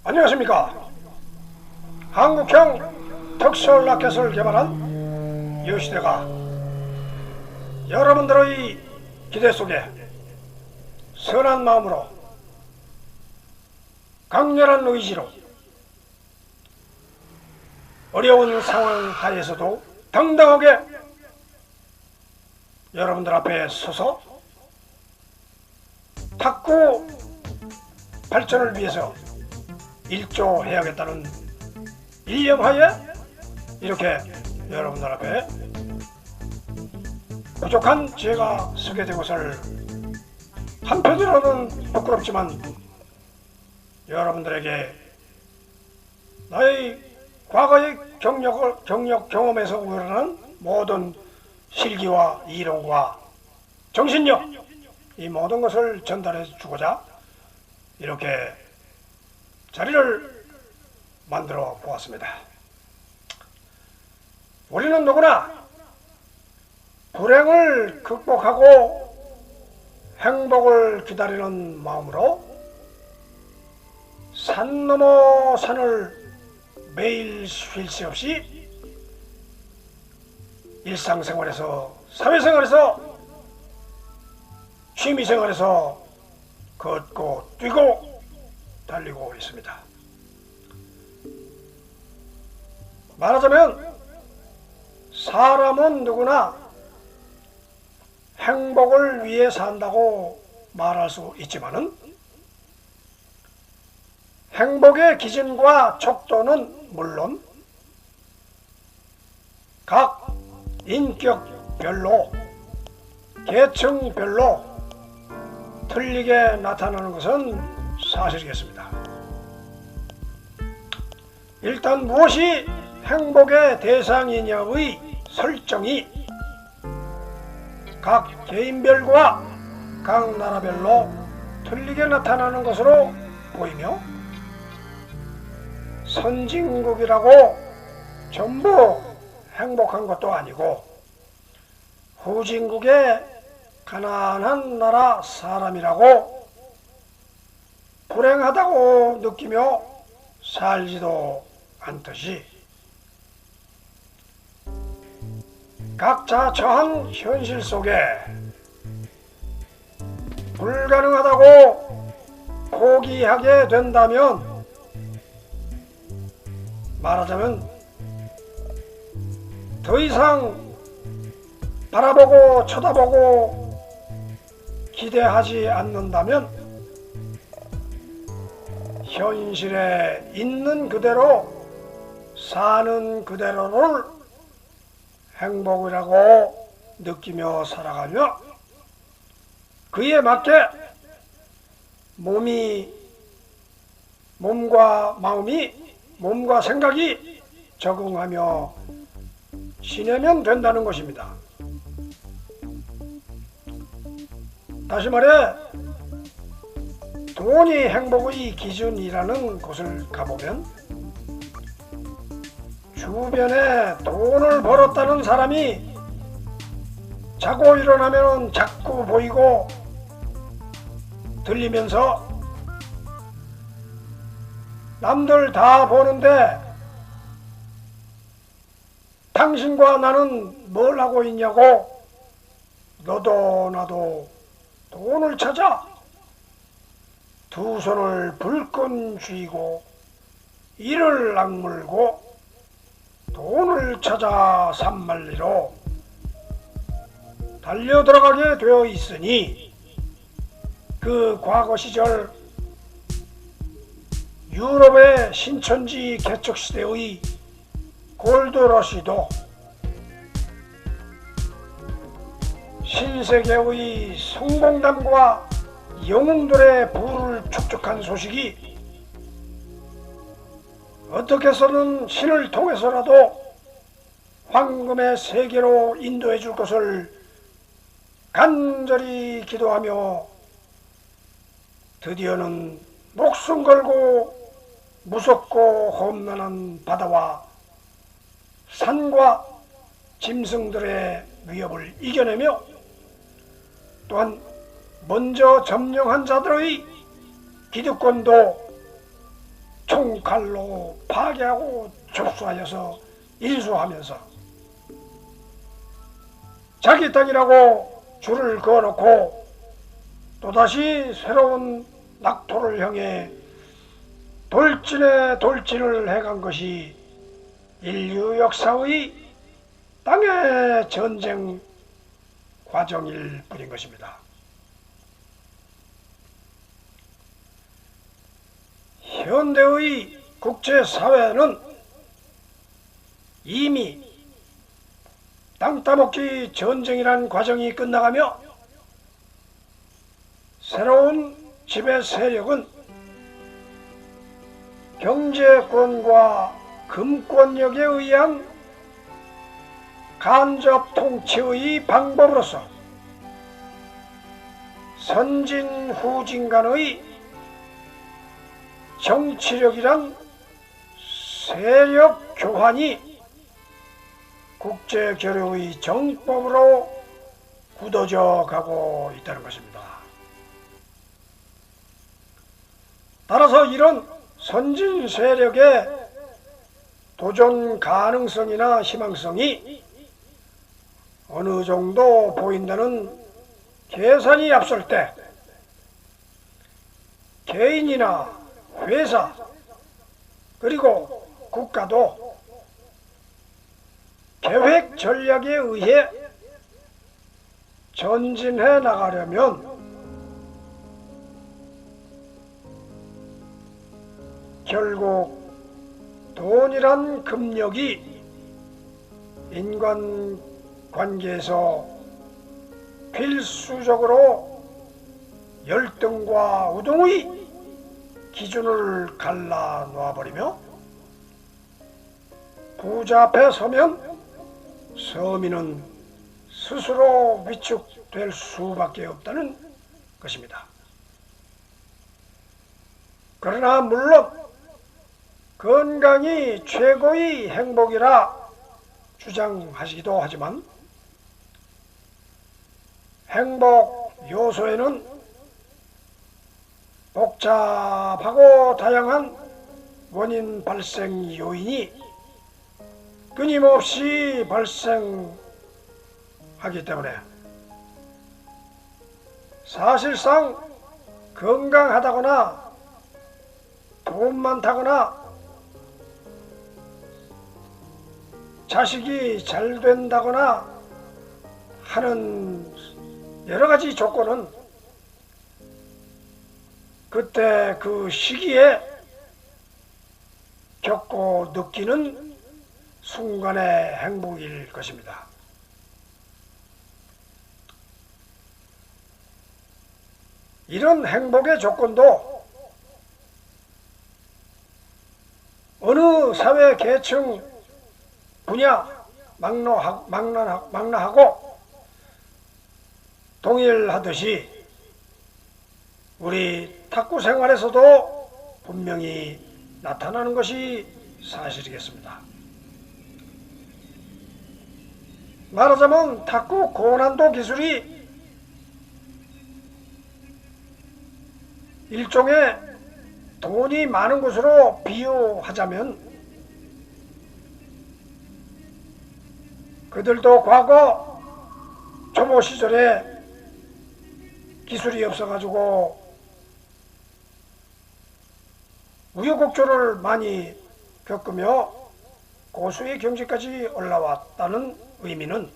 안녕하십니까. 한국형 특수라켓을 개발한 유시대가 여러분들의 기대 속에 선한 마음으로 강렬한 의지로 어려운 상황 하에서도 당당하게 여러분들 앞에 서서 탁구 발전을 위해서 일조해야겠다는 일념하에 이렇게 여러분들 앞에 부족한 제가 서게 된 것을 한편으로는 부끄럽지만 여러분들에게 나의 과거의 경력 경험에서 우러나는 모든 실기와 이론과 정신력 이 모든 것을 전달해 주고자 이렇게 자리를 만들어 보았습니다. 우리는 누구나 불행을 극복하고 행복을 기다리는 마음으로 산 넘어 산을 매일 쉴 새 없이 일상생활에서 사회생활에서 취미생활에서 걷고 뛰고 달리고 있습니다. 말하자면 사람은 누구나 행복을 위해 산다고 말할 수 있지만은 행복의 기준과 척도는 물론 각 인격별로 계층별로 틀리게 나타나는 것은 사실이겠습니다. 일단 무엇이 행복의 대상이냐의 설정이 각 개인별과 각 나라별로 틀리게 나타나는 것으로 보이며 선진국이라고 전부 행복한 것도 아니고 후진국의 가난한 나라 사람이라고 불행하다고 느끼며 살지도 않듯이 각자 처한 현실 속에 불가능하다고 포기하게 된다면 말하자면 더 이상 바라보고 쳐다보고 기대하지 않는다면 현실에 있는 그대로 사는 그대로를 행복이라고 느끼며 살아가며 그에 맞게 몸과 마음이 몸과 생각이 적응하며 지내면 된다는 것입니다. 다시 말해 돈이 행복의 기준이라는 곳을 가보면 주변에 돈을 벌었다는 사람이 자고 일어나면 자꾸 보이고 들리면서 남들 다 보는데 당신과 나는 뭘 하고 있냐고 너도 나도 돈을 찾아 두 손을 불끈 쥐고 이를 악물고 돈을 찾아 산만리로 달려들어가게 되어 있으니 그 과거 시절 유럽의 신천지 개척시대의 골드러시도 신세계의 성공담과 영웅들의 부를 축적한 소식이 어떻게 해서는 신을 통해서라도 황금의 세계로 인도해 줄 것을 간절히 기도하며 드디어는 목숨 걸고 무섭고 험난한 바다와 산과 짐승들의 위협을 이겨내며 또한 먼저 점령한 자들의 기득권도 총칼로 파괴하고 접수하여서 인수하면서 자기 땅이라고 줄을 그어놓고 또다시 새로운 낙토를 향해 돌진에 돌진을 해간 것이 인류 역사의 땅의 전쟁 과정일 뿐인 것입니다. 현대의 국제사회는 이미 땅 따먹기 전쟁이란 과정이 끝나가며 새로운 지배 세력은 경제권과 금권력에 의한 간접 통치의 방법으로서 선진 후진 간의 정치력이란 세력 교환이 국제교류의 정법으로 굳어져 가고 있다는 것입니다. 따라서 이런 선진 세력의 도전 가능성이나 희망성이 어느 정도 보인다는 계산이 앞설 때 개인이나 회사 그리고 국가도 계획 전략에 의해 전진해 나가려면 결국 돈이란 금력이 인간관계에서 필수적으로 열등과 우등의 기준을 갈라 놓아버리며 부자 앞에 서면 서민은 스스로 위축될 수밖에 없다는 것입니다. 그러나 물론 건강이 최고의 행복이라 주장하시기도 하지만 행복 요소에는 복잡하고 다양한 원인 발생 요인이 끊임없이 발생하기 때문에 사실상 건강하다거나 돈 많다거나 자식이 잘 된다거나 하는 여러가지 조건은 그때 그 시기에 겪고 느끼는 순간의 행복일 것입니다. 이런 행복의 조건도 어느 사회 계층 분야 망라하고 동일하듯이 우리 탁구 생활에서도 분명히 나타나는 것이 사실이겠습니다. 말하자면 탁구 고난도 기술이 일종의 돈이 많은 것으로 비유하자면 그들도 과거 초보 시절에 기술이 없어가지고 우여곡절을 많이 겪으며 고수의 경지까지 올라왔다는 의미는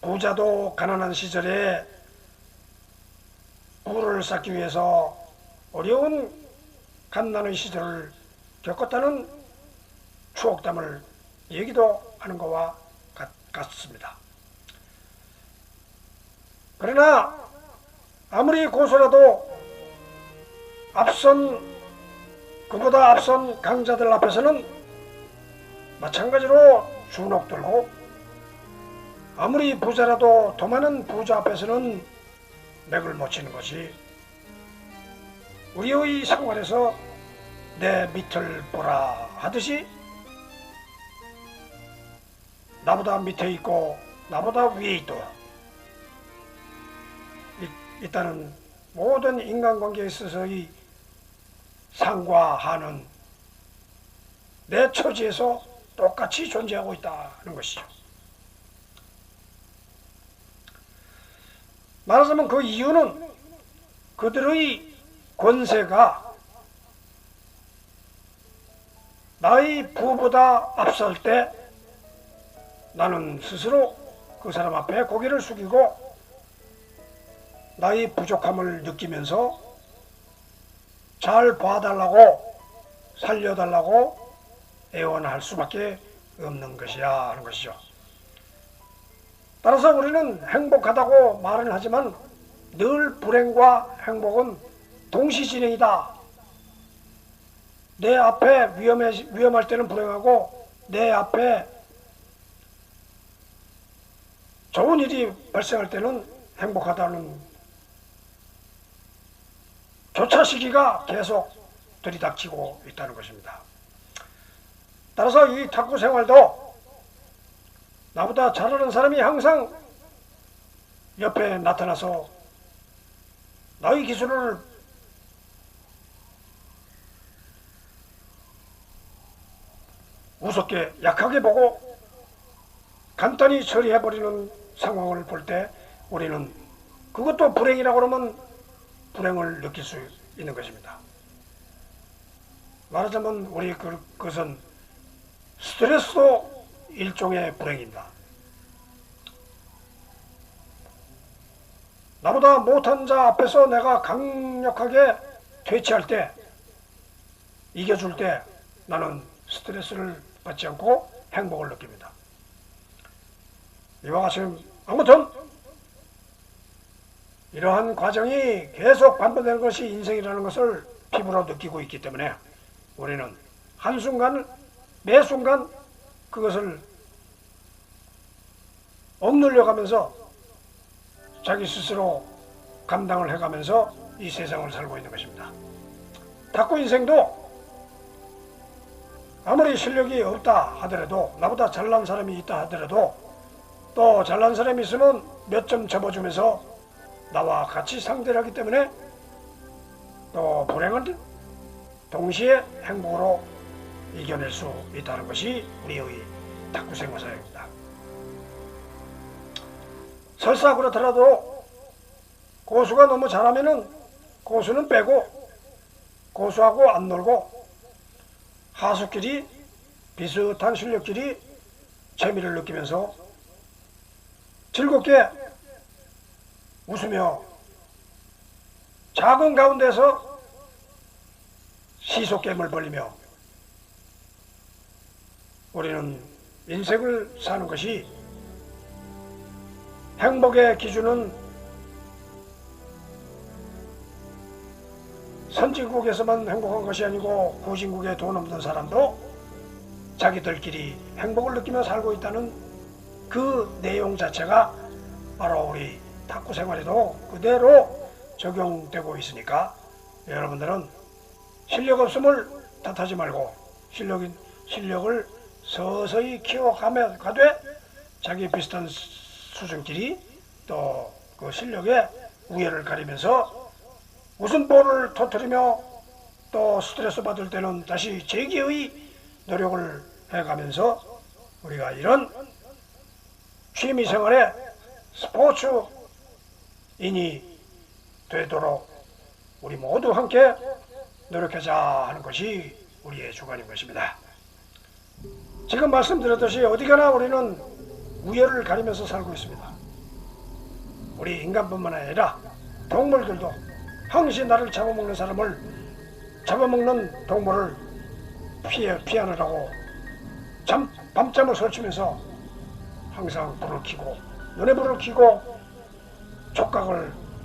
부자도 가난한 시절에 부를 쌓기 위해서 어려운 갓난의 시절을 겪었다는 추억담을 얘기도 하는 것과 같습니다. 그러나 아무리 고소라도 그보다 앞선 강자들 앞에서는 마찬가지로 주눅들고, 아무리 부자라도 더 많은 부자 앞에서는 맥을 못 치는 것이 우리의 생활에서 내 밑을 보라 하듯이 나보다 밑에 있고 나보다 위에 있다는 모든 인간관계에 있어서의 상과 하는 내 처지에서 똑같이 존재하고 있다는 것이죠. 말하자면 그 이유는 그들의 권세가 나의 부보다 앞설 때 나는 스스로 그 사람 앞에 고개를 숙이고 나의 부족함을 느끼면서 잘 봐달라고 살려달라고 애원할 수밖에 없는 것이야 하는 것이죠. 따라서 우리는 행복하다고 말은 하지만 늘 불행과 행복은 동시 진행이다. 내 앞에 위험할 때는 불행하고 내 앞에 좋은 일이 발생할 때는 행복하다는 교차 시기가 계속 들이닥치고 있다는 것입니다. 따라서 이 탁구 생활도 나보다 잘하는 사람이 항상 옆에 나타나서 나의 기술을 우습게 약하게 보고 간단히 처리해버리는 상황을 볼 때 우리는 그것도 불행이라고 그러면 불행을 느낄 수 있는 것입니다. 말하자면 우리 그것은 스트레스도 일종의 불행입니다. 나보다 못한 자 앞에서 내가 강력하게 퇴치할 때, 이겨줄 때 나는 스트레스를 받지 않고 행복을 느낍니다. 이와 같이 아무튼 이러한 과정이 계속 반복되는 것이 인생이라는 것을 피부로 느끼고 있기 때문에 우리는 한순간 매 순간 그것을 억눌려가면서 자기 스스로 감당을 해가면서 이 세상을 살고 있는 것입니다. 탁구 인생도 아무리 실력이 없다 하더라도, 나보다 잘난 사람이 있다 하더라도, 또 잘난 사람이 있으면 몇 점 접어주면서 나와 같이 상대를 하기 때문에 또 불행은 동시에 행복으로 이겨낼 수 있다는 것이 우리의 탁구 생활사입니다. 설사 그렇더라도 고수가 너무 잘하면은 고수는 빼고 고수하고 안 놀고 하수끼리 비슷한 실력끼리 재미를 느끼면서 즐겁게 웃으며 작은 가운데서 시소겜을 벌리며 우리는 인생을 사는 것이, 행복의 기준은 선진국에서만 행복한 것이 아니고 후진국에 돈 없는 사람도 자기들끼리 행복을 느끼며 살고 있다는 그 내용 자체가 바로 우리 탁구 생활에도 그대로 적용되고 있으니까 여러분들은 실력 없음을 탓하지 말고 실력을 서서히 키워가며 가되 자기 비슷한 수준끼리 또 그 실력에 우열을 가리면서 웃음보를 터뜨리며 또 스트레스 받을 때는 다시 재기의 노력을 해가면서 우리가 이런 취미생활에 스포츠인이 되도록 우리 모두 함께 노력하자 하는 것이 우리의 주관인 것입니다. 지금 말씀드렸듯이 어디가나 우리는 우열을 가리면서 살고 있습니다. 우리 인간뿐만 아니라 동물들도 항시 나를 잡아먹는 사람을, 잡아먹는 동물을 피하느라고 밤잠을 설치면서 항상 불을 켜고, 눈에 불을 켜고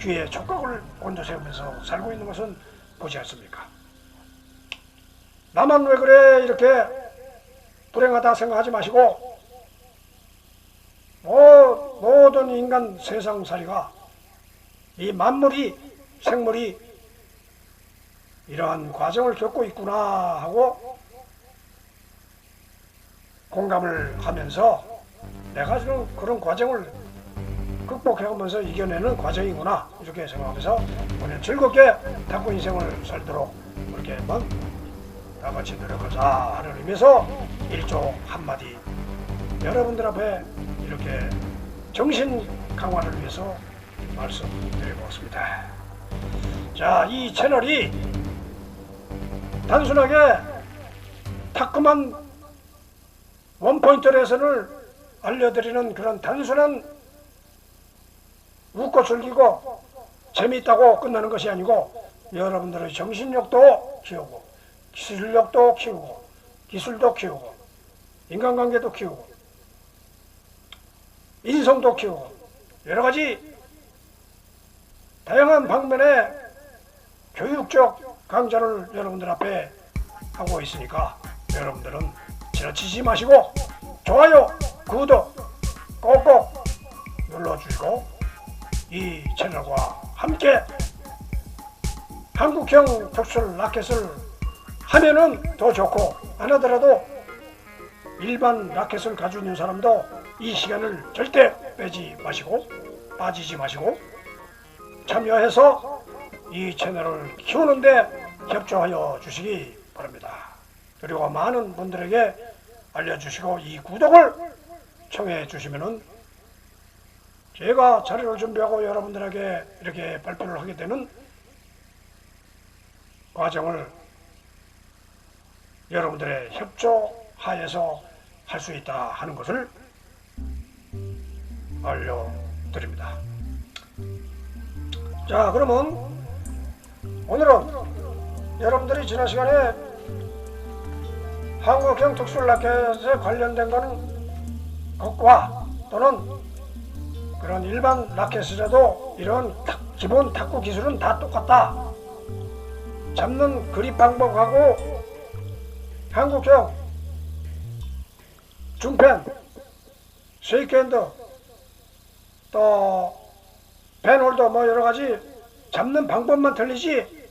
귀에 촉각을 곤두세우면서 살고 있는 것은 보지 않습니까? 나만 왜 그래 이렇게 불행하다 생각하지 마시고, 모든 인간 세상살이가, 이 만물이, 생물이 이러한 과정을 겪고 있구나 하고 공감을 하면서 내가 지금 그런 과정을 극복해가면서 이겨내는 과정이구나 이렇게 생각하면서 오늘 즐겁게 탁구 인생을 살도록 그렇게만 다 같이 노력하자 하는 의미에서 일조 한마디 여러분들 앞에 이렇게 정신 강화를 위해서 말씀드려보았습니다. 자, 이 채널이 단순하게 타끔한 원포인트 레슨을 알려드리는 그런 단순한 웃고 즐기고 재미있다고 끝나는 것이 아니고 여러분들의 정신력도 키우고 기술력도 키우고 기술도 키우고 인간관계도 키우고 인성도 키우고 여러가지 다양한 방면의 교육적 강좌를 여러분들 앞에 하고 있으니까 여러분들은 지나치지 마시고 좋아요, 구독 꼭꼭 눌러주시고 이 채널과 함께 한국형 특출 라켓을 하면은 더 좋고 안 하더라도 일반 라켓을 가지고 있는 사람도 이 시간을 절대 빠지지 마시고 참여해서 이 채널을 키우는데 협조하여 주시기 바랍니다. 그리고 많은 분들에게 알려주시고 이 구독을 청해 주시면은 제가 자료를 준비하고 여러분들에게 이렇게 발표를 하게 되는 과정을 여러분들의 협조하에서 할 수 있다 하는 것을 알려드립니다. 자, 그러면 오늘은 여러분들이 지난 시간에 한국형 특수라켓에 관련된 것과 또는 그런 일반 라켓이라도 이런 기본 탁구 기술은 다 똑같다. 잡는 그립 방법하고 한국형 중펜, 쉐이크핸드, 또 펜홀더 뭐 여러가지 잡는 방법만 틀리지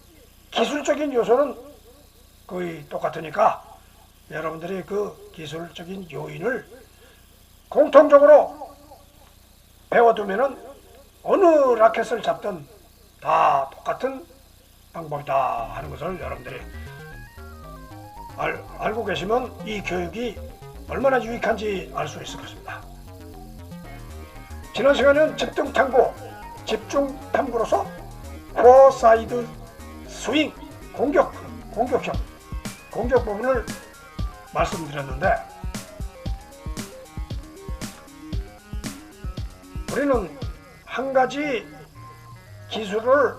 기술적인 요소는 거의 똑같으니까 여러분들이 그 기술적인 요인을 공통적으로 배워두면은 어느 라켓을 잡든 다 똑같은 방법이다 하는 것을 여러분들이 알고 계시면 이 교육이 얼마나 유익한지 알 수 있을 것입니다. 지난 시간에는 집중 탐구로서 포사이드 스윙 공격 부분을 말씀드렸는데 우리는 한 가지 기술을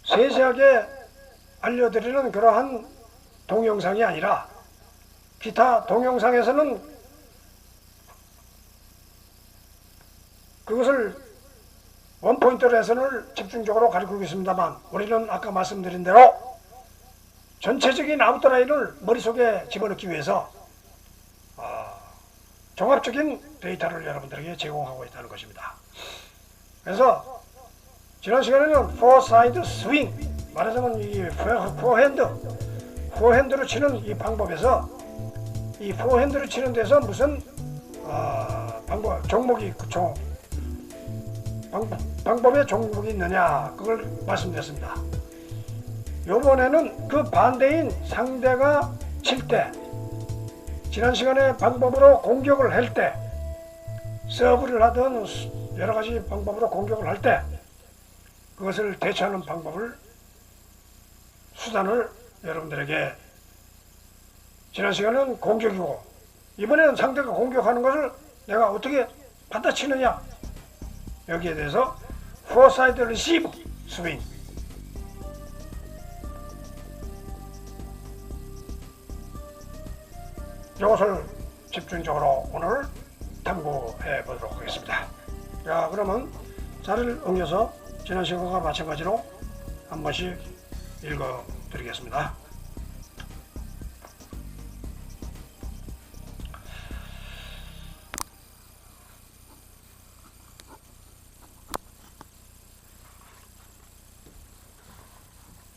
세세하게 알려드리는 그러한 동영상이 아니라 기타 동영상에서는 그것을 원포인트 레슨을 집중적으로 가르치고 있습니다만 우리는 아까 말씀드린 대로 전체적인 아웃라인을 머릿속에 집어넣기 위해서 종합적인 데이터를 여러분들에게 제공하고 있다는 것입니다. 그래서 지난 시간에는 포사이드 스윙, 말하자면 이 포핸드로 치는 이 방법에서 이 포핸드로 치는 데서 무슨 방법의 종목이 있느냐 그걸 말씀드렸습니다. 요번에는 그 반대인 상대가 칠 때 지난 시간에 방법으로 공격을 할 때 서브를 하든 여러가지 방법으로 공격을 할 때 그것을 대처하는 수단을 여러분들에게 지난 시간은 공격이고 이번에는 상대가 공격하는 것을 내가 어떻게 받아치느냐 여기에 대해서 포사이드 리시브 스윙 이것을 집중적으로 오늘 탐구해 보도록 하겠습니다. 자, 그러면 자리를 옮겨서 지난 시간과 마찬가지로 한 번씩 읽어 드리겠습니다.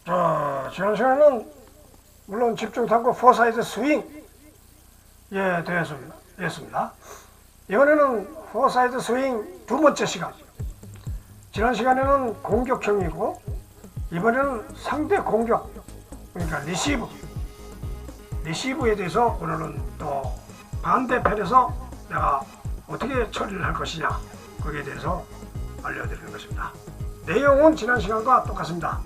자, 지난 시간에는 물론 집중 탐구 포사이드 스윙 되었습니다. 이번에는 포사이드 스윙 두 번째 시간. 지난 시간에는 공격형이고 이번에는 상대 공격, 그러니까 리시브에 대해서 오늘은 또 반대편에서 내가 어떻게 처리를 할 것이냐, 거기에 대해서 알려드리는 것입니다. 내용은 지난 시간과 똑같습니다.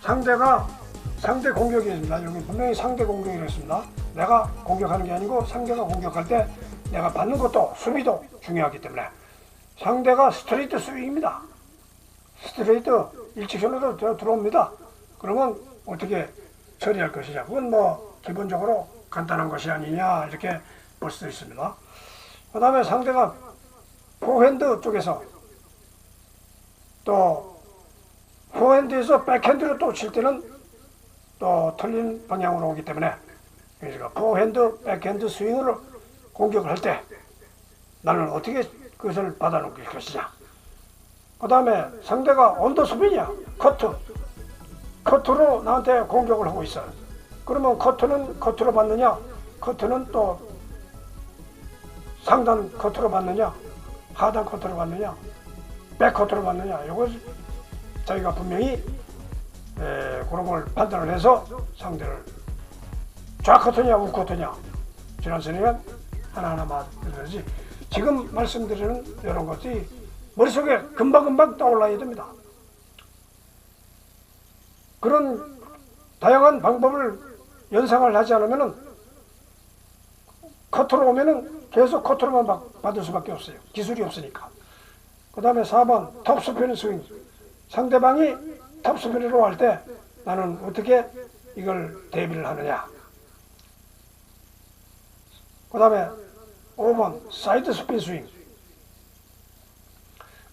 상대 공격이었습니다. 여기 분명히 상대 공격이었습니다. 내가 공격하는 게 아니고 상대가 공격할 때 내가 받는 것도 수비도 중요하기 때문에 상대가 스트레이트 스윙입니다. 스트레이트 일직선으로 들어옵니다. 그러면 어떻게 처리할 것이냐, 그건 뭐 기본적으로 간단한 것이 아니냐 이렇게 볼 수 있습니다. 그 다음에 상대가 포핸드 쪽에서 또 포핸드에서 백핸드로 또 칠 때는 또 틀린 방향으로 오기 때문에, 그러니까 포핸드 백핸드 스윙으로 공격을 할 때 나는 어떻게 그것을 받아놓을 것이냐. 그 다음에 상대가 언더스핀이야, 커트로 나한테 공격을 하고 있어. 그러면 커트는 커트로 받느냐, 커트는 또 상단 커트로 받느냐, 하단 커트로 받느냐, 백 커트로 받느냐, 이거 자기가 분명히 그런 걸 판단을 해서 상대를 좌커트냐 우커트냐, 지난 시간에 하나하나 말씀드리지, 지금 말씀드리는 이런 것이 머릿속에 금방금방 떠올라야 됩니다. 그런 다양한 방법을 연상을 하지 않으면은 커트로 오면은 계속 커트로만 받을 수밖에 없어요. 기술이 없으니까. 그 다음에 4번 톱스피드 스윙. 상대방이 톱스피드로 할 때 나는 어떻게 이걸 대비를 하느냐. 그 다음에 5번 사이드 스핀 스윙.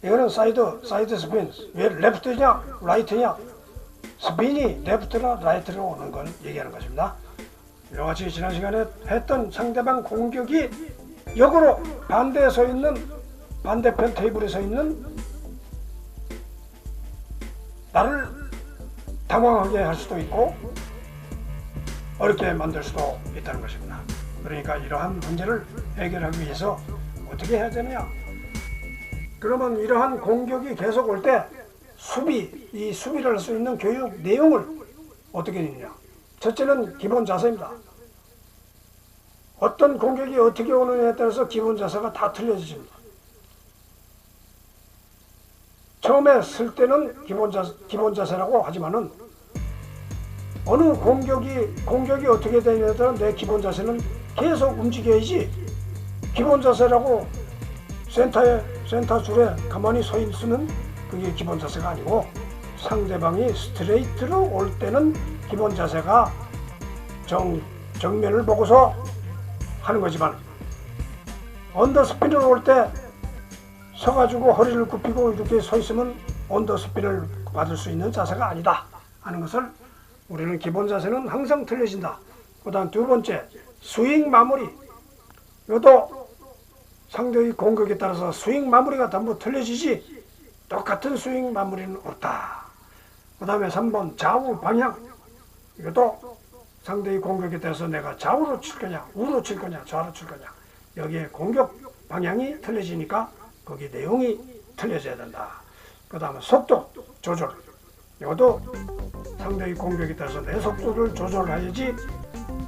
이거는 사이드 스핀. 왜 레프트냐 라이트냐, 스핀이 레프트나 라이트로 오는 걸 얘기하는 것입니다. 이같이 지난 시간에 했던 상대방 공격이 역으로 반대에 서 있는, 반대편 테이블에 서 있는 나를 당황하게 할 수도 있고 어렵게 만들 수도 있다는 것입니다. 그러니까 이러한 문제를 해결하기 위해서 어떻게 해야 되느냐. 그러면 이러한 공격이 계속 올 때 이 수비를 할 수 있는 교육 내용을 어떻게 했느냐. 첫째는 기본 자세입니다. 어떤 공격이 어떻게 오느냐에 따라서 기본 자세가 다 틀려집니다. 처음에 쓸 때는 기본 자세라고 하지만은 어느 공격이 어떻게 되냐에 따라 내 기본 자세는 계속 움직여야지, 기본 자세라고 센터 줄에 가만히 서 있으면 그게 기본 자세가 아니고, 상대방이 스트레이트로 올 때는 기본 자세가 정면을 보고서 하는 거지만, 언더스핀으로 올 때 서가지고 허리를 굽히고 이렇게 서 있으면 언더스핀을 받을 수 있는 자세가 아니다 하는 것을 우리는 기본 자세는 항상 틀려진다. 그 다음 두 번째, 스윙 마무리. 이것도 상대의 공격에 따라서 스윙 마무리가 전부 틀려지지 똑같은 스윙 마무리는 없다. 그 다음에 3번 좌우 방향. 이것도 상대의 공격에 따라서 내가 좌우로 칠 거냐 우로 칠 거냐 좌로 칠 거냐, 여기에 공격 방향이 틀려지니까 거기 내용이 틀려져야 된다. 그 다음에 속도 조절. 이것도 상대의 공격에 따라서 내 속도를 조절해야지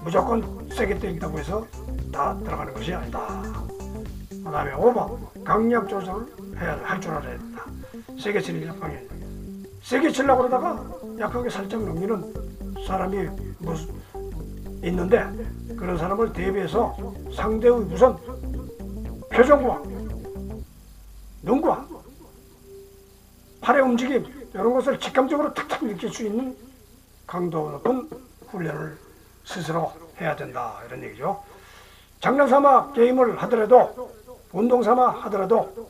무조건 세게 때린다고 해서 다 들어가는 것이 아니다. 그 다음에 5번 강약 조절을 할 줄 알아야 된다. 세게 치는 방향. 세게 치려고 그러다가 약하게 살짝 넘기는 사람이 있는데, 그런 사람을 대비해서 상대의 우선 표정과 눈과 팔의 움직임, 이런 것을 직감적으로 탁탁 느낄 수 있는 강도 높은 훈련을 스스로 해야 된다, 이런 얘기죠. 장난삼아 게임을 하더라도, 운동삼아 하더라도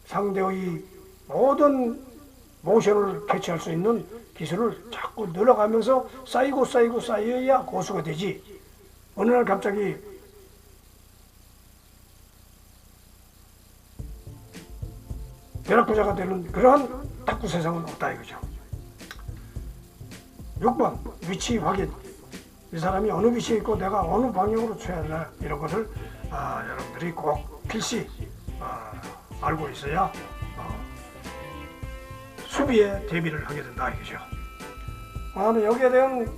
상대의 모든 모션을 캐치할 수 있는 기술을 자꾸 늘어가면서 쌓여야 고수가 되지, 어느 날 갑자기 벼락부자가 되는 그러한 탁구 세상은 없다 이거죠. 6번 위치 확인. 이 사람이 어느 위치에 있고 내가 어느 방향으로 쳐야 되나, 이런 것을 여러분들이 꼭 필시 알고 있어야 수비에 대비를 하게 된다 이거죠. 여기에 대한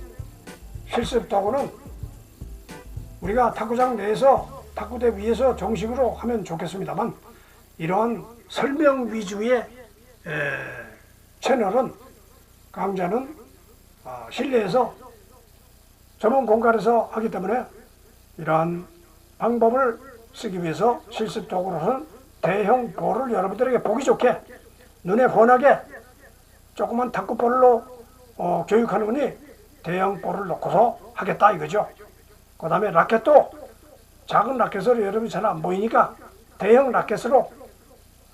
실습 도구는 우리가 탁구장 내에서 탁구대 위에서 정식으로 하면 좋겠습니다만, 이러한 설명 위주의 채널은 강좌는 실내에서 전문 공간에서 하기 때문에 이러한 방법을 쓰기 위해서 실습 도구로는 대형 볼을 여러분들에게 보기 좋게 눈에 훤하게 조그만 탁구볼로 교육하는 거니 대형 볼을 놓고서 하겠다 이거죠. 그 다음에 라켓도 작은 라켓으로 여러분이 잘 안 보이니까 대형 라켓으로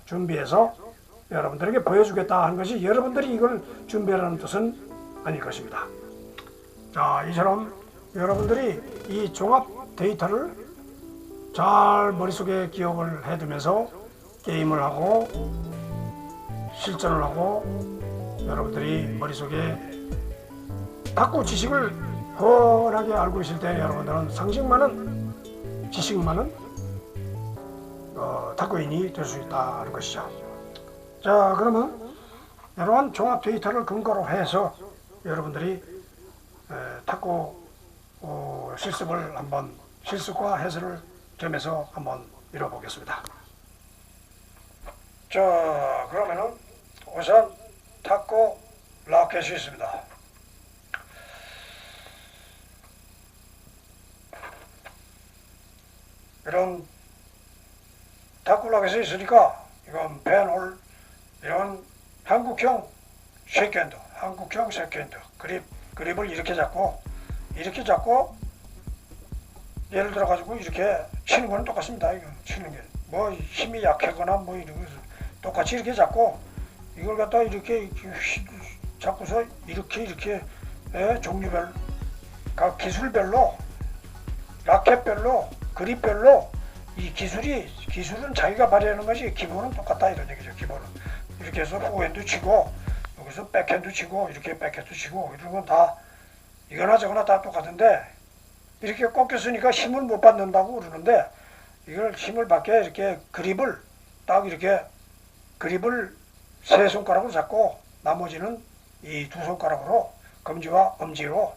준비해서 여러분들에게 보여주겠다 하는 것이, 여러분들이 이걸 준비하라는 뜻은 아닐 것입니다. 자, 이처럼 여러분들이 이 종합 데이터를 잘 머릿속에 기억을 해두면서 게임을 하고 실전을 하고, 여러분들이 머릿속에 탁구 지식을 훤하게 알고 있을 때 여러분들은 상식만은, 지식만은 탁구인이 될 수 있다는 것이죠. 자, 그러면 이러한 종합 데이터를 근거로 해서 여러분들이 탁구 실습을 한번, 실습과 해설을 겸해서 한번 이뤄보겠습니다. 자, 그러면은 우선 탁구 라켓이 있습니다. 이런 탁구 라켓이 있으니까 이건 펜홀, 이런 한국형 쉐이크핸드, 한국형 쉐이크핸드 그립을 이렇게 잡고 예를 들어 가지고 이렇게 치는 거는 똑같습니다. 이거 치는 게 뭐 힘이 약하거나 뭐 이런 거 똑같이 이렇게 잡고, 이걸 갖다 이렇게 잡고서 이렇게 종류별, 각 기술별로, 라켓별로, 그립별로 이 기술은 자기가 발휘하는 것이, 기본은 똑같다 이런 얘기죠. 기본은 이렇게 해서 포핸드 치고, 여기서 백핸드 치고, 이렇게 백핸드 치고, 이런 건 다 이거나 저거나 다 똑같은데, 이렇게 꺾였으니까 힘을 못 받는다고 그러는데, 이걸 힘을 받게 이렇게 그립을 딱 이렇게 그립을 세 손가락으로 잡고 나머지는 이 두 손가락으로, 검지와 엄지로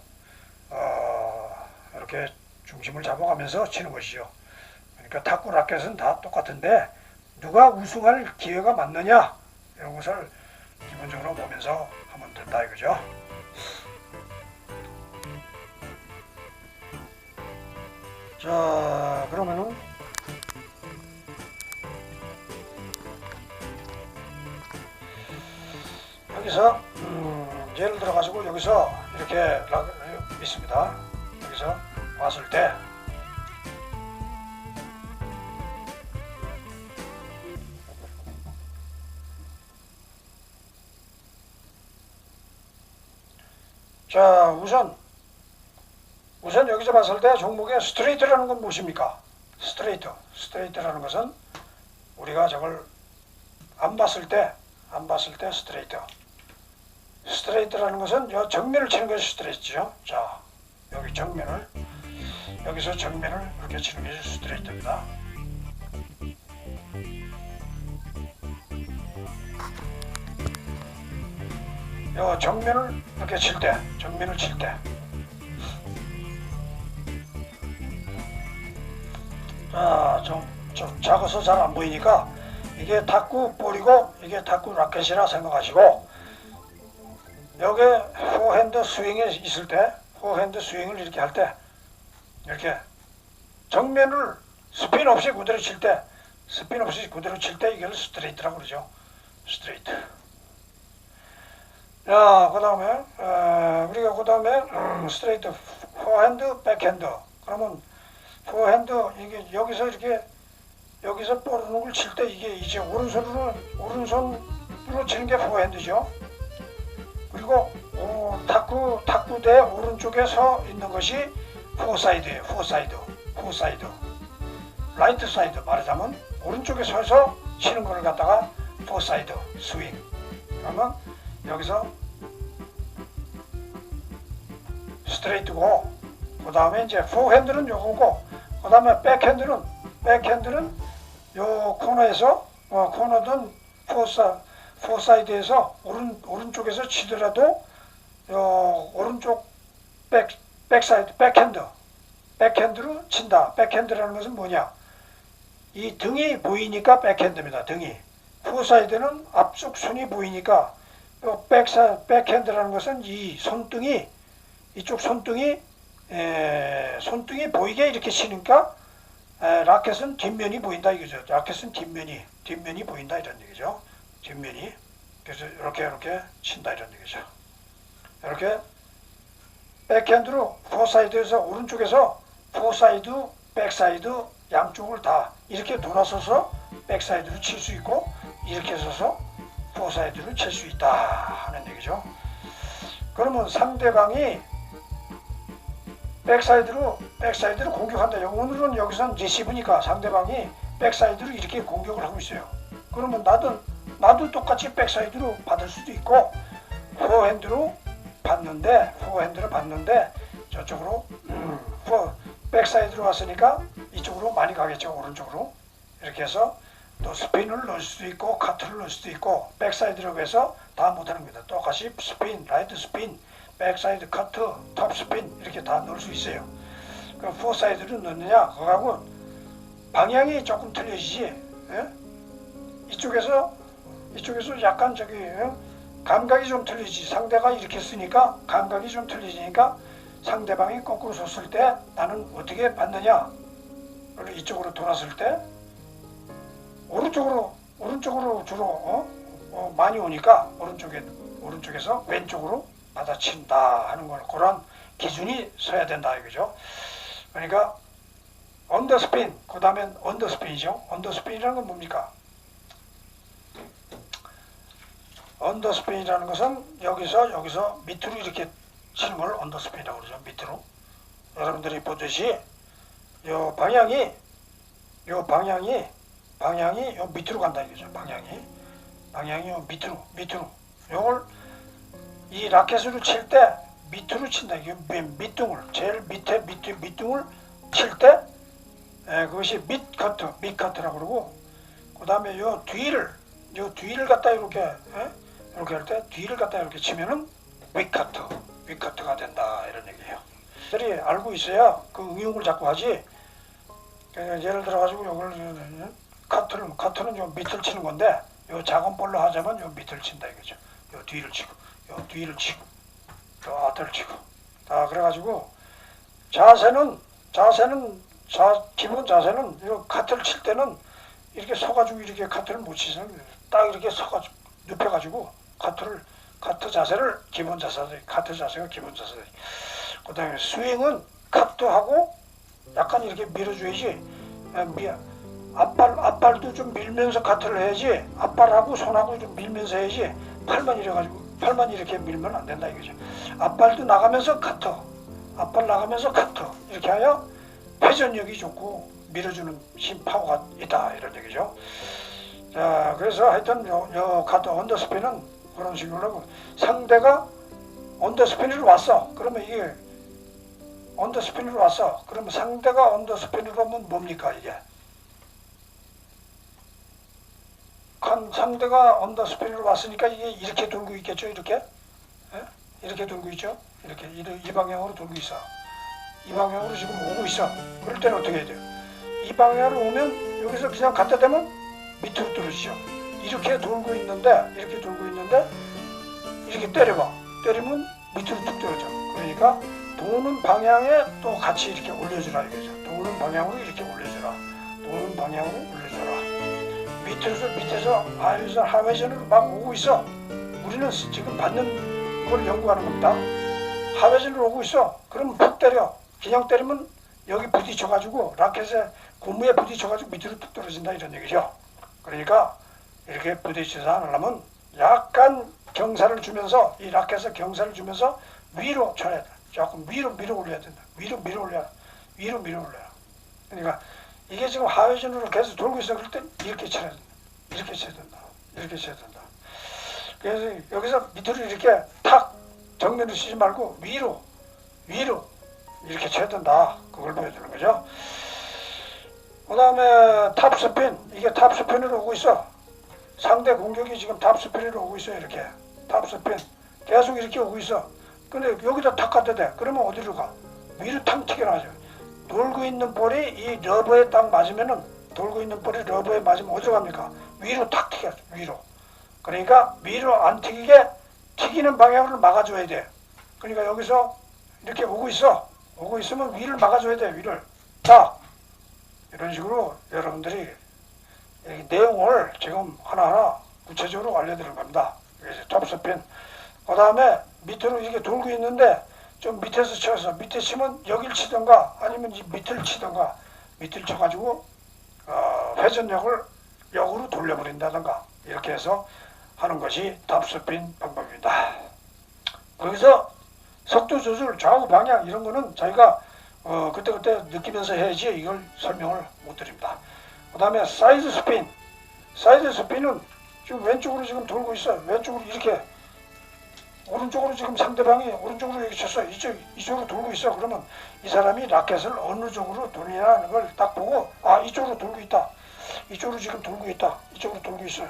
이렇게 중심을 잡아가면서 치는 것이죠. 그러니까 탁구 라켓은 다 똑같은데 누가 우승할 기회가 많느냐, 이런 것을 기본적으로 보면서 하면 된다 이거죠. 자, 그러면은 여기서 예를 들어 가지고 여기서 이렇게 있습니다. 여기서 왔을 때 자, 우선 여기서 봤을 때 종목의 스트레이트라는 건 무엇입니까? 스트레이트라는 것은 우리가 저걸 안 봤을 때 스트레이트라는 것은 요 정면을 치는 것이 스트레이트죠. 자, 여기 정면을, 여기서 정면을 이렇게 치는 것이 스트레이트입니다. 요 정면을 이렇게 칠 때, 자, 좀 작아서 잘 안 보이니까 이게 탁구 볼이고 이게 탁구 라켓이라 생각하시고, 여기 포핸드 스윙에 있을 때, 포핸드 스윙을 이렇게 할 때, 이렇게 정면을 스핀 없이 그대로 칠 때, 이걸 스트레이트라고 그러죠. 스트레이트. 자, 그 다음에 우리가 스트레이트, 포핸드, 백핸드. 그러면 포핸드, 이게 여기서 이렇게 여기서 볼을 칠 때 이게 이제 오른손으로 치는 게 포핸드죠. 그리고 탁구대 오른쪽에 서 있는 것이 포사이드예요. 포사이드. 라이트 사이드, 말하자면 오른쪽에 서서 치는 거를 갖다가 포사이드 스윙. 그러면 여기서 스트레이트고, 그 다음에 이제 포핸드는 요거고, 그 다음에 백핸드는 요 코너에서 코너든 포사이드에서 오른쪽에서 치더라도 오른쪽 백사이드 백핸드로 친다. 백핸드라는 것은 뭐냐? 이 등이 보이니까 백핸드입니다. 등이. 포사이드는 앞쪽 손이 보이니까 백핸드라는 것은 이 손등이 이쪽 손등이 보이게 이렇게 치니까 라켓은 뒷면이 보인다 이거죠. 라켓은 뒷면이 보인다 이런 얘기죠. 뒷면이. 그래서 이렇게 친다 이런 얘기죠. 이렇게 백핸드로 포사이드에서 오른쪽에서 포사이드, 백사이드 양쪽을 다 이렇게 돌아서서 백사이드로 칠 수 있고 이렇게 서서 포사이드로 칠 수 있다 하는 얘기죠. 그러면 상대방이 백사이드로 공격한다. 오늘은 여기서는 리시브니까 상대방이 백사이드로 이렇게 공격을 하고 있어요. 그러면 나도 똑같이 백사이드로 받을 수도 있고 포핸드로 받는데 저쪽으로 백사이드로 왔으니까 이쪽으로 많이 가겠죠. 오른쪽으로. 이렇게 해서 또 스핀을 넣을 수도 있고 카트를 넣을 수도 있고 백사이드로 해서 다 못하는 겁니다. 똑같이 스핀, 라이트 스핀, 백사이드 카트, 톱 스핀 이렇게 다 넣을 수 있어요. 그럼 포사이드를 넣느냐? 그거하고 방향이 조금 틀려지지. 예? 이쪽에서 약간 감각이 좀 틀리지. 상대가 이렇게 쓰니까 감각이 좀 틀리지니까 상대방이 거꾸로 섰을 때 나는 어떻게 받느냐? 이쪽으로 돌았을 때 오른쪽으로 주로 많이 오니까 오른쪽에서 왼쪽으로 받아친다 하는 걸 그런 기준이 서야 된다 이거죠. 그러니까 언더스핀, 그 다음엔 언더스핀이죠. 언더스핀이라는 건 뭡니까? 언더스핀이라는 것은 여기서 밑으로 이렇게 치는 걸 언더스핀이라고 그러죠. 밑으로. 여러분들이 보듯이 요 방향이 요 밑으로 간다 이거죠. 방향이 요 밑으로. 요걸 이 라켓으로 칠 때 밑으로 친다. 이게 밑둥을 제일 밑둥을 칠 때 그것이 밑커트라고 그러고 그 다음에 요 뒤를 갖다 이렇게 할 때 뒤를 갖다 이렇게 치면은 윗커트가 된다 이런 얘기예요. 들이 알고 있어야 그 응용을 자꾸 하지. 예를 들어 가지고 요걸 커트는 요 밑을 치는 건데 요 작은 볼로 하자면 요 밑을 친다 이거죠. 요 뒤를 치고 요 앞을 치고 다 그래가지고 기본 자세는 요 카트를 칠 때는 이렇게 서가지고 이렇게 카트를 못 치서 딱 이렇게 서가지고 눕혀가지고 카트 자세를 카트 자세가 기본 자세. 그 다음에 스윙은 카트하고 약간 이렇게 밀어줘야지. 앞발도 좀 밀면서 카트를 해야지. 앞발하고 손하고 좀 밀면서 해야지. 팔만 이렇게 밀면 안 된다 이거죠. 앞발도 나가면서 앞발 나가면서 카트 이렇게 하여 회전력이 좋고 밀어주는 힘 파워가 있다 이런 얘기죠. 자, 그래서 하여튼 요 카트 언더스핀은 그런 식으로 하고 상대가 언더스핀으로 왔어. 그러면 이게 언더스핀으로 왔어. 그러면 상대가 언더스핀으로 오면 뭡니까 이게? 상대가 언더스핀으로 왔으니까 이게 이렇게 돌고 있겠죠. 이렇게 돌고 있죠. 이렇게 이 방향으로 돌고 있어. 이 방향으로 지금 오고 있어. 그럴 때는 어떻게 해야 돼요? 이 방향으로 오면 여기서 그냥 갖다 대면 밑으로 떨어지죠. 이렇게 돌고 있는데 이렇게 때리면 밑으로 뚝 떨어져. 그러니까 도는 방향에 또 같이 이렇게 올려주라 이거죠. 도는 방향으로 이렇게 올려주라. 밑에서 하회전으로 막 오고 있어. 우리는 지금 받는 걸 연구하는 겁니다. 하회전으로 오고 있어. 그러면 푹 때려. 그냥 때리면 여기 부딪혀가지고 라켓에 고무에 부딪혀가지고 밑으로 뚝 떨어진다 이런 얘기죠. 그러니까 이렇게 부딪혀서 하려면 약간 경사를 주면서 이 라켓에 경사를 주면서 위로 쳐야 돼. 조금 위로 올려야 된다. 위로 올려라. 그러니까 이게 지금 하회전으로 계속 돌고 있어. 그럴 땐 이렇게 쳐야 된다. 이렇게 쳐야 된다. 그래서 여기서 밑으로 이렇게 탁 정면으로 치지 말고 위로 이렇게 쳐야 된다. 그걸 보여주는 거죠. 그 다음에 탑스핀. 이게 탑스핀으로 오고 있어. 상대 공격이 지금 탑스핀으로 오고 있어요. 이렇게 탑스핀 계속 이렇게 오고 있어. 근데 여기다 탁 갖다 대. 그러면 어디로 가? 위로 탁 튀겨나가죠. 돌고 있는 볼이 이 러버에 딱 맞으면은, 돌고 있는 볼이 러버에 맞으면 어디로 갑니까? 위로 탁 튀겨. 위로. 그러니까 위로 안 튀기게 튀기는 방향으로 막아줘야 돼. 그러니까 여기서 이렇게 오고 있어. 오고 있으면 위를 막아줘야 돼. 위를. 자, 이런 식으로 여러분들이 이 내용을 지금 하나하나 구체적으로 알려드릴 겁니다. 그래서 톱스핀. 그 다음에 밑으로 이렇게 돌고 있는데 좀 밑에서 쳐서, 밑에 치면 여길 치던가 아니면 이 밑을 치던가, 밑을 쳐가지고 회전력을 역으로 돌려버린다던가 이렇게 해서 하는 것이 톱스핀 방법입니다. 거기서 속도 조절, 좌우 방향 이런 거는 저희가 그때그때 느끼면서 해야지 이걸 설명을 못 드립니다. 그 다음에 사이드 스핀. 사이드 스핀은 지금 왼쪽으로 지금 돌고 있어요. 왼쪽으로 이렇게, 오른쪽으로 지금 상대방이 오른쪽으로 이렇게 쳤어. 이쪽으로 돌고 있어. 그러면 이 사람이 라켓을 어느 쪽으로 돌리냐는 걸 딱 보고, 아, 이쪽으로 돌고 있다. 이쪽으로 지금 돌고 있다. 이쪽으로 돌고 있어요.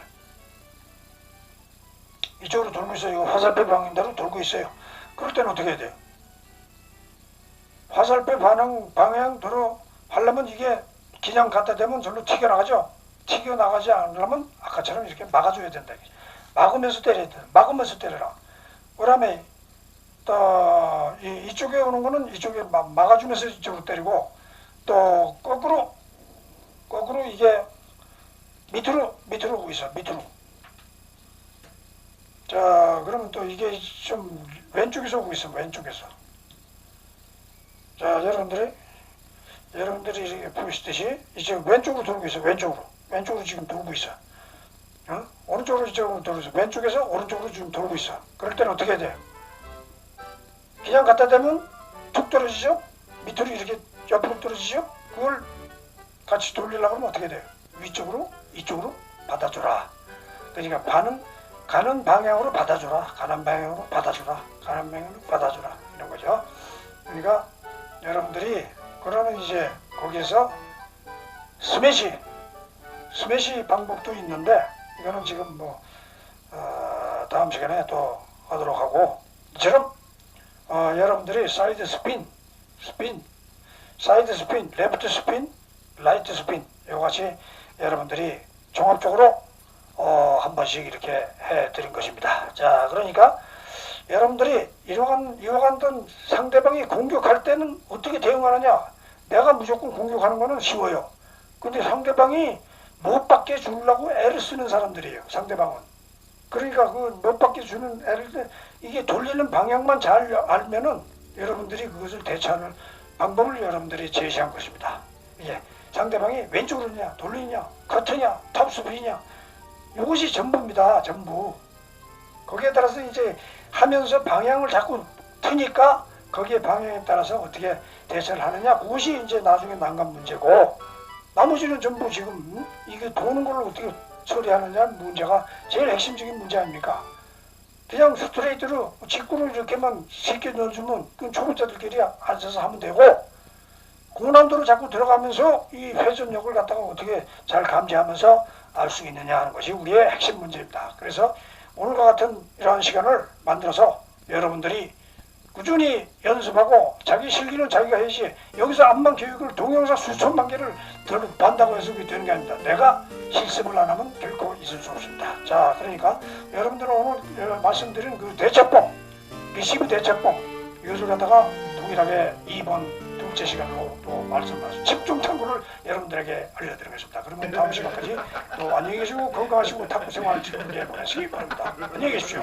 이쪽으로 돌고 있어요. 이거 화살표 방향대로 돌고 있어요. 그럴 때는 어떻게 해야 돼요? 화살표 방향대로 하려면 이게 그냥 갖다 대면 절로 튀겨나가죠. 튀겨나가지 않으려면 아까처럼 이렇게 막아줘야 된다. 막으면서 때려야 돼. 막으면서 때려라. 그 다음에 또 이쪽에 오는 거는 이쪽에 막아주면서 이쪽으로 때리고, 또 거꾸로 이게 밑으로 오고 있어. 밑으로. 자, 그러면 또 이게 좀 왼쪽에서 오고 있어. 왼쪽에서. 자, 여러분들이 이렇게 보시듯이 이제 왼쪽으로 돌고 있어. 왼쪽으로 지금 돌고 있어. 오른쪽으로 이쪽으로 돌고 있어. 왼쪽에서 오른쪽으로 지금 돌고 있어. 그럴 때는 어떻게 해야 돼요? 그냥 갖다 대면 툭 떨어지죠? 밑으로 이렇게 옆으로 떨어지죠? 그걸 같이 돌리려고 하면 어떻게 돼요? 위쪽으로, 이쪽으로 받아줘라. 그러니까 가는 방향으로 받아줘라. 가는 방향으로 받아줘라. 가는 방향으로 받아줘라. 이런 거죠. 그러니까 여러분들이 그러면 이제 거기에서 스매시 방법도 있는데, 이거는 지금 다음 시간에 또 하도록 하고, 이처럼 여러분들이 사이드 스핀, 사이드 스핀, 레프트 스핀, 라이트 스핀, 이거같이 여러분들이 종합적으로 한 번씩 이렇게 해드린 것입니다. 자, 그러니까 여러분들이 이와 같은 상대방이 공격할 때는 어떻게 대응하느냐? 내가 무조건 공격하는 거는 쉬워요. 근데 상대방이 못 받게 주려고 애를 쓰는 사람들이에요. 상대방은. 그러니까 그 못 받게 주는 애를, 이게 돌리는 방향만 잘 알면은 여러분들이 그것을 대처하는 방법을 여러분들이 제시한 것입니다. 이게 상대방이 왼쪽으로냐, 돌리냐, 커트냐, 톱스핀이냐, 이것이 전부입니다. 전부. 거기에 따라서 이제 하면서 방향을 자꾸 트니까 거기에 방향에 따라서 어떻게 대처를 하느냐, 그것이 이제 나중에 난감 문제고, 나머지는 전부 지금 이게 도는 걸 어떻게 처리하느냐는 문제가 제일 핵심적인 문제 아닙니까? 그냥 스트레이트로 직구를 이렇게만 쉽게 넣어주면 그 초보자들끼리 앉아서 하면 되고, 고난도로 자꾸 들어가면서 이 회전력을 갖다가 어떻게 잘 감지하면서 알 수 있느냐 하는 것이 우리의 핵심 문제입니다. 그래서 오늘과 같은 이러한 시간을 만들어서 여러분들이 꾸준히 연습하고, 자기 실기는 자기가 해야지, 여기서 암만 교육을 동영상 수천만 개를 반다고 해서 그게 되는 게 아닙니다. 내가 실습을 안 하면 결코 있을 수 없습니다. 자, 그러니까 여러분들은 오늘 말씀드린 그 대처법, 리시브 대처법, 이것을 갖다가 동일하게 2번 둘째 시간으로 또 말씀하셔서 집중 탐구를 여러분들에게 알려드리겠습니다. 그러면 다음 시간까지 또 안녕히 계시고 건강하시고 탁구 생활 즐겁게 보내시기 바랍니다. 안녕히 계십시오.